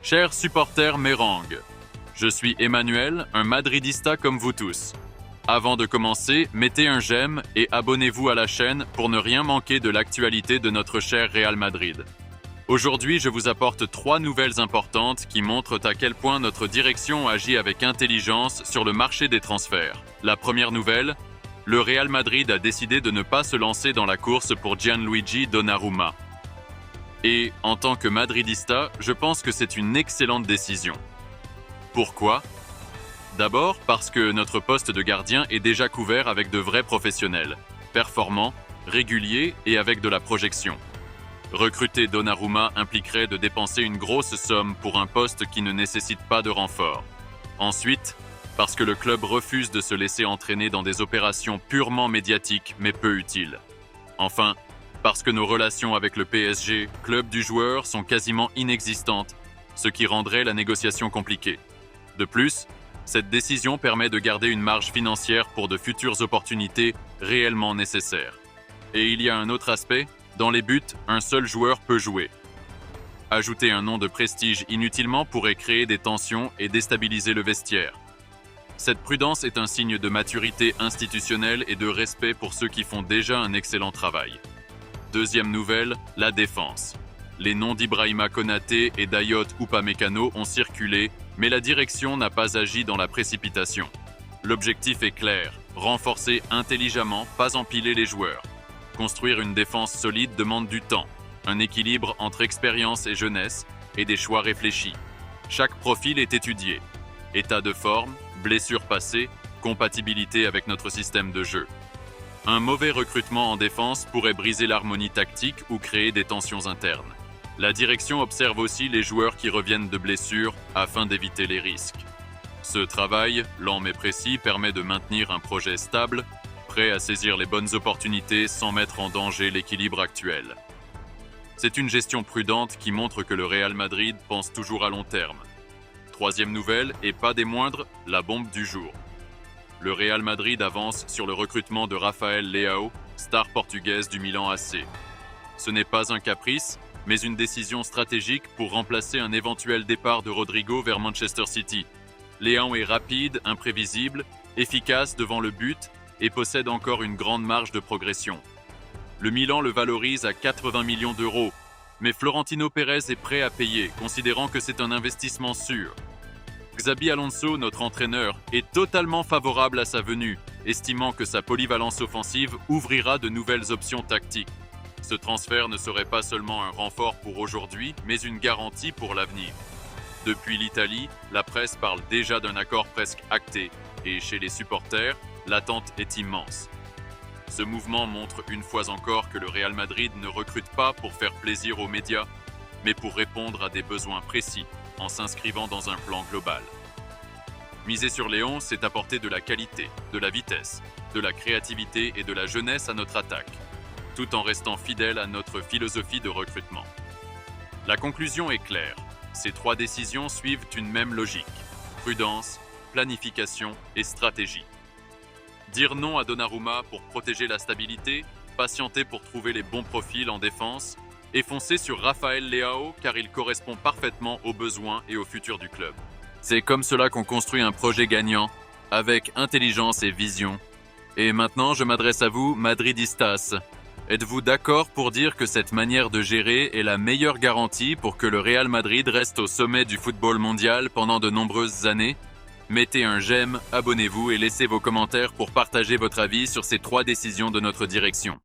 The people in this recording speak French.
Chers supporters mérengue, je suis Emmanuel, un madridista comme vous tous. Avant de commencer, mettez un j'aime et abonnez-vous à la chaîne pour ne rien manquer de l'actualité de notre cher Real Madrid. Aujourd'hui, je vous apporte 3 nouvelles importantes qui montrent à quel point notre direction agit avec intelligence sur le marché des transferts. La première nouvelle, le Real Madrid a décidé de ne pas se lancer dans la course pour Gianluigi Donnarumma. Et, en tant que madridista, je pense que c'est une excellente décision. Pourquoi ? D'abord parce que notre poste de gardien est déjà couvert avec de vrais professionnels, performants, réguliers et avec de la projection. Recruter Donnarumma impliquerait de dépenser une grosse somme pour un poste qui ne nécessite pas de renfort. Ensuite, parce que le club refuse de se laisser entraîner dans des opérations purement médiatiques mais peu utiles. Enfin, parce que nos relations avec le PSG, club du joueur, sont quasiment inexistantes, ce qui rendrait la négociation compliquée. De plus, cette décision permet de garder une marge financière pour de futures opportunités réellement nécessaires. Et il y a un autre aspect, dans les buts, un seul joueur peut jouer. Ajouter un nom de prestige inutilement pourrait créer des tensions et déstabiliser le vestiaire. Cette prudence est un signe de maturité institutionnelle et de respect pour ceux qui font déjà un excellent travail. Deuxième nouvelle, la défense. Les noms d'Ibrahima Konaté et d'Ayot Upamecano ont circulé, mais la direction n'a pas agi dans la précipitation. L'objectif est clair, renforcer intelligemment, pas empiler les joueurs. Construire une défense solide demande du temps, un équilibre entre expérience et jeunesse, et des choix réfléchis. Chaque profil est étudié. État de forme, blessures passées, compatibilité avec notre système de jeu. Un mauvais recrutement en défense pourrait briser l'harmonie tactique ou créer des tensions internes. La direction observe aussi les joueurs qui reviennent de blessures afin d'éviter les risques. Ce travail, lent mais précis, permet de maintenir un projet stable, prêt à saisir les bonnes opportunités sans mettre en danger l'équilibre actuel. C'est une gestion prudente qui montre que le Real Madrid pense toujours à long terme. Troisième nouvelle, et pas des moindres, la bombe du jour. Le Real Madrid avance sur le recrutement de Rafael Leao, star portugaise du Milan AC. Ce n'est pas un caprice, mais une décision stratégique pour remplacer un éventuel départ de Rodrigo vers Manchester City. Leao est rapide, imprévisible, efficace devant le but et possède encore une grande marge de progression. Le Milan le valorise à 80 millions d'euros, mais Florentino Pérez est prêt à payer, considérant que c'est un investissement sûr. Xabi Alonso, notre entraîneur, est totalement favorable à sa venue, estimant que sa polyvalence offensive ouvrira de nouvelles options tactiques. Ce transfert ne serait pas seulement un renfort pour aujourd'hui, mais une garantie pour l'avenir. Depuis l'Italie, la presse parle déjà d'un accord presque acté, et chez les supporters, l'attente est immense. Ce mouvement montre une fois encore que le Real Madrid ne recrute pas pour faire plaisir aux médias, mais pour répondre à des besoins précis, en s'inscrivant dans un plan global. Miser sur Léon, c'est apporter de la qualité, de la vitesse, de la créativité et de la jeunesse à notre attaque, tout en restant fidèle à notre philosophie de recrutement. La conclusion est claire, ces 3 décisions suivent une même logique, prudence, planification et stratégie. Dire non à Donnarumma pour protéger la stabilité, patienter pour trouver les bons profils en défense, et foncer sur Rafael Leao car il correspond parfaitement aux besoins et au futur du club. C'est comme cela qu'on construit un projet gagnant, avec intelligence et vision. Et maintenant, je m'adresse à vous, madridistas. Êtes-vous d'accord pour dire que cette manière de gérer est la meilleure garantie pour que le Real Madrid reste au sommet du football mondial pendant de nombreuses années ? Mettez un j'aime, abonnez-vous et laissez vos commentaires pour partager votre avis sur ces 3 décisions de notre direction.